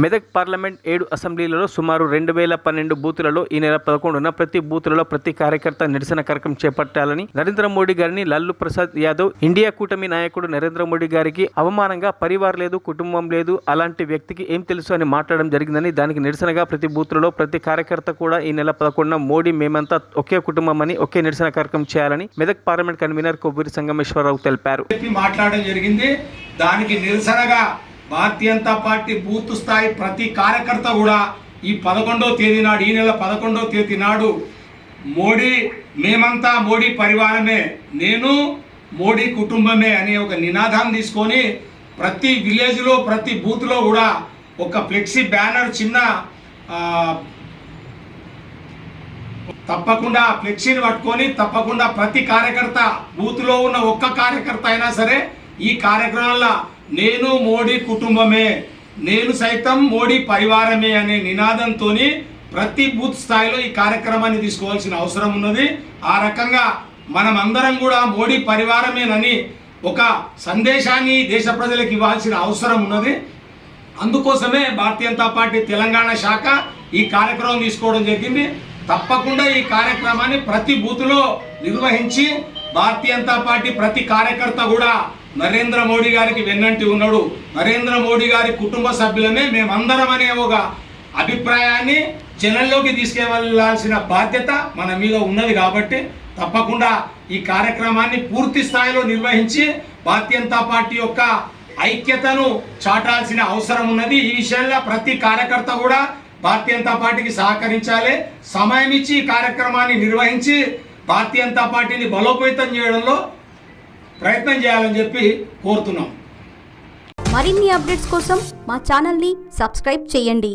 Medak parliament 7 అసెంబ్లీలలో సుమారు 2012 బూతులలో ఈ నెల 11న ప్రతి బూతులలో ప్రతి కార్యకర్త నిరసన కార్యక్రమం చేపట్టాలని నరేంద్ర మోడీ గారిని లల్లు ప్రసాద్ యాదవ్ ఇండియా కూటమి నాయకుడు నరేంద్ర మోడీ గారికి అవమానంగా పరివార్ లేదు, కుటుంబం లేదు, అలాంటి వ్యక్తికి ఏం తెలుసు అని మాట్లాడడం జరిగిందని, దానికి నిరసనగా ప్రతి బూతులలో ప్రతి కార్యకర్త కూడా ఈ నెల 11న మోడీ మేమంతా ఒకే కుటుంబం అని ఒకే నిరసన కార్యక్రమం చేయాలని మెదక్ పార్లమెంట్ కన్వీనర్ కొవ్వూరి సంగమేశ్వరరావు తెలిపారు. మాట్లాడడం జరిగింది. దానికి నిరసనగా భారతీయ జనతా పార్టీ బూత్ స్థాయి ప్రతి కార్యకర్త కూడా ఈ 11వ తేదీ నాడు, ఈ నెల 11వ తేదీ నాడు మోడీ మేమంతా మోడీ పరివారమే, నేను మోడీ కుటుంబమే అనే ఒక నినాదం తీసుకొని ప్రతి విలేజ్లో ప్రతి బూత్లో కూడా ఒక ఫ్లెక్సీ బ్యానర్ చిన్న తప్పకుండా ఫ్లెక్సీని పట్టుకొని తప్పకుండా ప్రతి కార్యకర్త బూత్లో ఉన్న ఒక్క కార్యకర్త అయినా సరే ఈ కార్యక్రమంలో నేను మోడీ కుటుంబమే, నేను సైతం మోడీ పరివారమే అనే నినాదంతో ప్రతి బూత్ స్థాయిలో ఈ కార్యక్రమాన్ని తీసుకోవాల్సిన అవసరం ఉన్నది. ఆ రకంగా మనం అందరం కూడా మోడీ పరివారమేనని ఒక సందేశాన్ని దేశ ప్రజలకు ఇవ్వాల్సిన అవసరం ఉన్నది. అందుకోసమే భారతీయ జనతా పార్టీ తెలంగాణ శాఖ ఈ కార్యక్రమం తీసుకోవడం జరిగింది. తప్పకుండా ఈ కార్యక్రమాన్ని ప్రతి బూత్లో నిర్వహించి భారతీయ జనతా పార్టీ ప్రతి కార్యకర్త కూడా నరేంద్ర మోడీ గారికి వెన్నంటి ఉన్నాడు, నరేంద్ర మోడీ గారి కుటుంబ సభ్యులమే మేమందరం అనే ఒక అభిప్రాయాన్ని జనంలోకి తీసుకెళ్లాల్సిన బాధ్యత మన మీద ఉన్నది. కాబట్టి తప్పకుండా ఈ కార్యక్రమాన్ని పూర్తి స్థాయిలో నిర్వహించి భారతీయ జనతా పార్టీ యొక్క ఐక్యతను చాటాల్సిన అవసరం ఉన్నది. ఈ విషయంలో ప్రతి కార్యకర్త కూడా భారతీయ జనతా పార్టీకి సహకరించాలి, సమయం ఇచ్చి ఈ కార్యక్రమాన్ని నిర్వహించి భారతీయ జనతా పార్టీని బలోపేతం చేయడంలో ప్రయత్నం చేయాలని చెప్పి కోరుతున్నాం. మరిన్ని అప్డేట్స్ కోసం మా ఛానల్ని సబ్స్క్రైబ్ చేయండి.